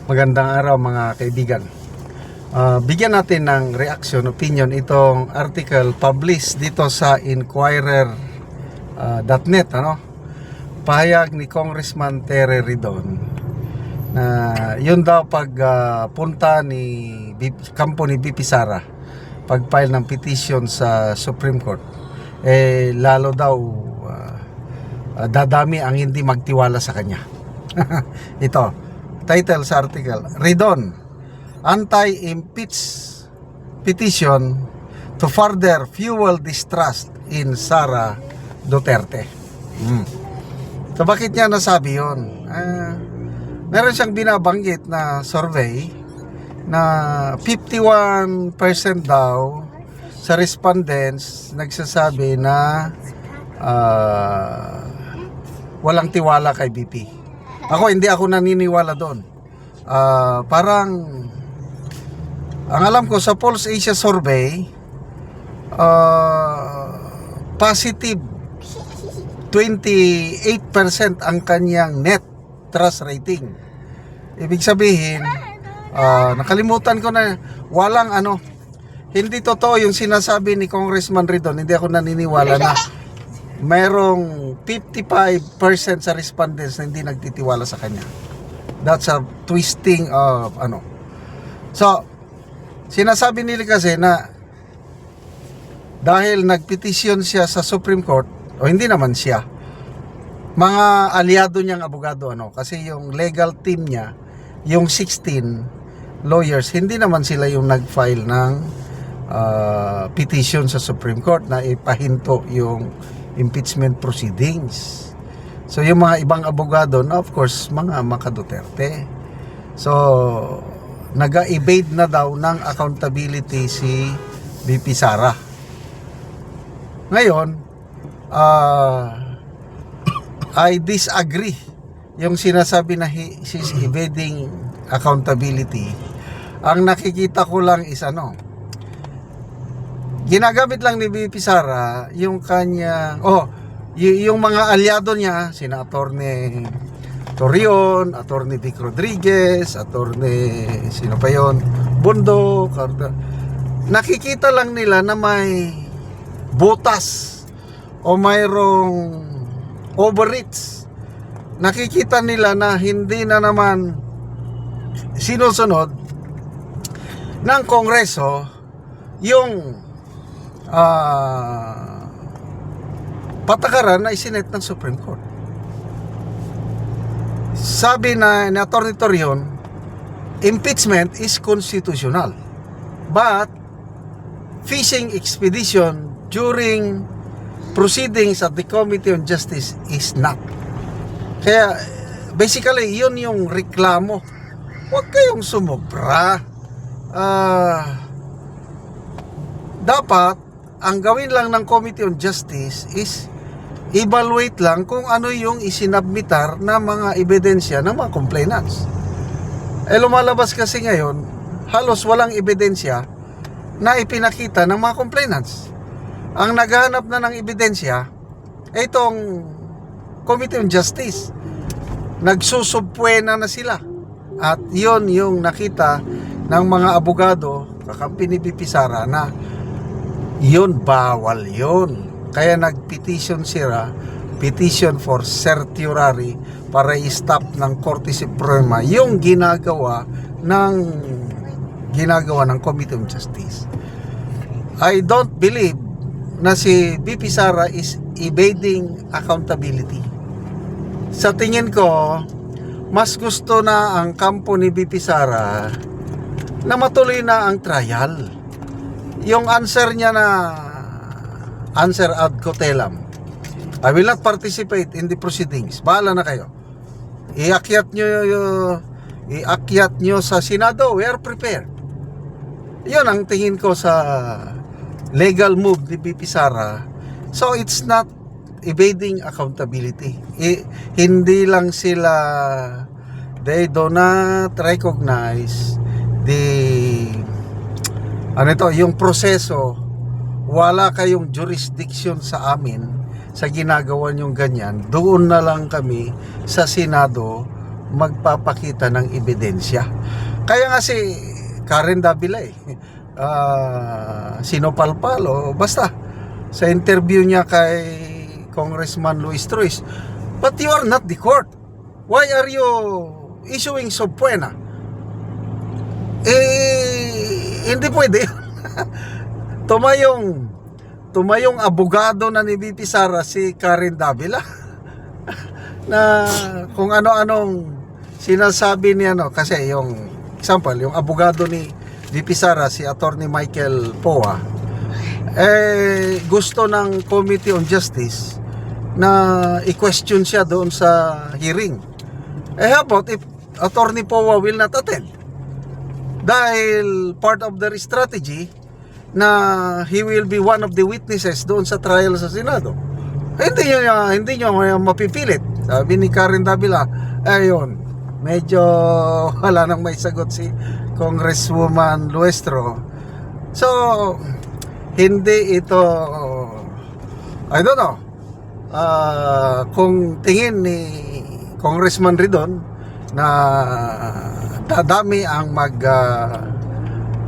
Magandang araw mga kaibigan. Bigyan natin ng reaction, opinion itong article published dito sa Inquirer.net. Pahayag ni Congressman Tere Ridon na yun daw pag punta ni kampo ni BP Sara, pag-file ng petition sa Supreme Court, lalo daw dadami ang hindi magtiwala sa kanya. Ito title sa article: Ridon, anti-impeach petition to further fuel distrust in Sara Duterte. So bakit niya nasabi yun? Meron siyang binabanggit na survey na 51% daw sa respondents nagsasabi na walang tiwala kay BP. Hindi ako naniniwala doon. Parang ang alam ko sa Pulse Asia survey, positive 28% ang kanyang net trust rating. Ibig sabihin, nakalimutan ko na, walang hindi totoo yung sinasabi ni Congressman Ridon. Hindi ako naniniwala na mayroong 55% sa respondents na hindi nagtitiwala sa kanya. That's a twisting of So, sinasabi nila kasi na dahil nagpetisyon siya sa Supreme Court, o hindi naman siya, mga aliado niyang abogado, kasi yung legal team niya, yung 16 lawyers, hindi naman sila yung nag-file ng petition sa Supreme Court na ipahinto yung impeachment proceedings. So yung mga ibang abogado na, of course, mga maka-Duterte. So nag-evade na daw ng accountability si BP Sara. Ngayon, I disagree yung sinasabi na she's evading accountability. Ang nakikita ko lang is ginagamit lang ni BP Sara yung kanya yung mga aliado niya, sina Attorney Torion, Attorney Vic Rodriguez, Attorney sino pa yon, Bondo, nakikita lang nila na may butas o mayroong overreach. Nakikita nila na hindi na naman sinusunod ng Kongreso yung patakaran na isinet ng Supreme Court. Sabi na ni Atty. Torion, impeachment is constitutional, but fishing expedition during proceedings at the Committee on Justice is not. Kaya basically yun yung reklamo. Huwag kayong sumobra. Dapat ang gawin lang ng Committee on Justice is evaluate lang kung ano yung isinabmitar na mga ebidensya ng mga complainants. Lumalabas kasi ngayon, halos walang ebidensya na ipinakita ng mga complainants. Ang naghahanap na ng ebidensya ay itong Committee on Justice. Nagsusubpuena na sila. At yon yung nakita ng mga abogado, kakampi ni BP Sara, na yun, bawal yun. Kaya nag-petition sila, petition for certiorari, para i-stop ng Korte Suprema yung ginagawa ng Committee on Justice. I don't believe na si BP Sara is evading accountability. Sa tingin ko, mas gusto na ang kampo ni BP Sara na matuloy na ang trial. Yung answer niya na answer ad cotellam, I will not participate in the proceedings. Bahala na kayo. Iakyat nyo sa Senado. We are prepared. Yun ang tingin ko sa legal move ni BP Sara. So it's not evading accountability. Hindi lang sila, they do not recognize yung proseso. Wala kayong jurisdiction sa amin sa ginagawa nyong ganyan. Doon na lang kami sa Senado magpapakita ng ebidensya. Kaya nga si Karen Davila sinopalpal o basta sa interview niya kay Congressman Luis Truis, but you are not the court. Why are you issuing subpoena? Hindi pwede. tumayong abogado na ni VP Sara si Karen Davila na kung ano-anong sinasabi niya, kasi yung example, yung abogado ni VP Sara, si Attorney Michael Poa, gusto ng Committee on Justice na i-question siya doon sa hearing. How about if Attorney Poa will not attend? Dahil part of their strategy na he will be one of the witnesses doon sa trial sa Senado. Hindi nyo mapipilit. Sabi ni Karen Davila, ayun, medyo wala nang may sagot si Congresswoman Luestro. So, hindi ito, I don't know, kung tingin ni Congressman Ridon na dadami ang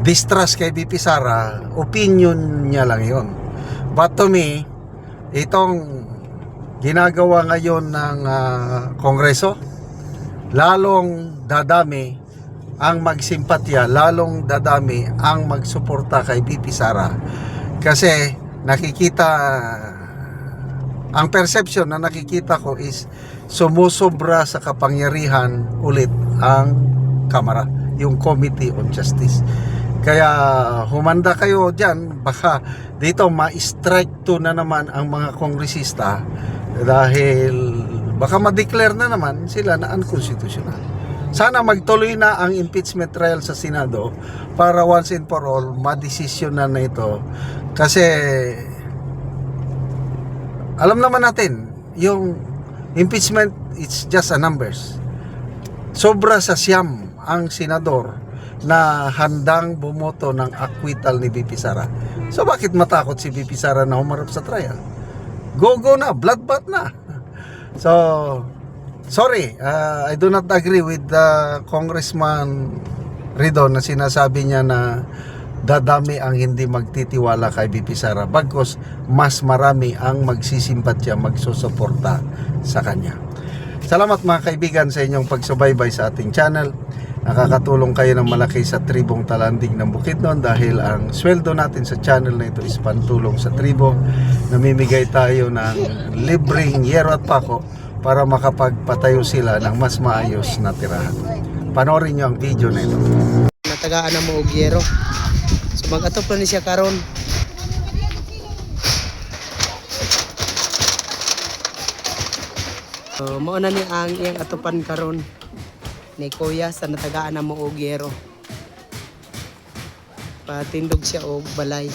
distrust kay VP Sara, opinion niya lang yon. But to me, itong ginagawa ngayon ng Kongreso, lalong dadami ang magsimpatya, lalong dadami ang magsuporta kay VP Sara. Kasi nakikita, ang perception na nakikita ko is sumusobra sa kapangyarihan ulit ang Kamara, yung Committee on Justice. Kaya humanda kayo dyan, baka dito ma-strike to na naman ang mga kongresista dahil baka ma-declare na naman sila na unconstitutional. Sana magtuloy na ang impeachment trial sa Senado para once and for all madesisyon na ito. Kasi alam naman natin, yung impeachment, it's just a numbers. Sobra sa siyam ang senador na handang bumoto ng acquittal ni VP Sara. So bakit matakot si VP Sara na humarap sa trial? Go na, bloodbath na. So, sorry, I do not agree with Congressman Ridon na sinasabi niya na dadami ang hindi magtitiwala kay VP Sara, bagkus mas marami ang magsisimpatya, magsusuporta sa kanya. Salamat mga kaibigan sa inyong pagsubaybay sa ating channel. Nakakatulong kayo ng malaki sa tribong Talanding ng Bukidnon dahil ang sweldo natin sa channel na ito is pantulong sa tribo. Namimigay tayo ng libreng yero at pako para makapagpatayo sila ng mas maayos na tirahan. Panoorin nyo ang video na ito. Natagaan na mo og yero. So mag-atop na ni siya karon. So mao na ni ang iyang atupan karon ni Kuya sa natagaan na mo og yero. Patindog siya og balay.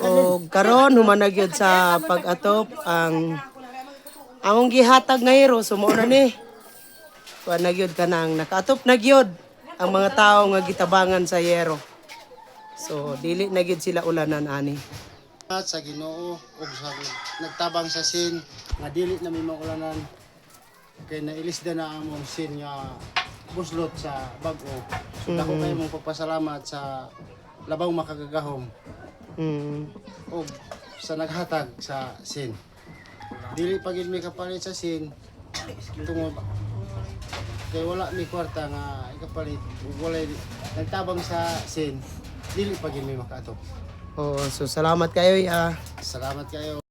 O karon humanag yun sa pag-atop ang among gihatag nga hero sumo na ni. Kuan na gyud kanang nakaatop na gyud ang mga tawo nga gitabangan sa yero. So dili na gyud sila ulanan ani. Sa Ginoo ug sa nagtabang sa sin nga dili na may maulanan kay nailisda na among sin nga buslot sa bag-o. So dako kayo mong pagpasalamat sa labaw makagagahom. O sa naghatag sa sin. Dili pagid may kapalit sa sin tungod kay wala mi kwarta nga ikapalit wala nagtabang sa sin dili pa gid mi makaatop. Oh, so salamat kayo ya. Salamat kayo.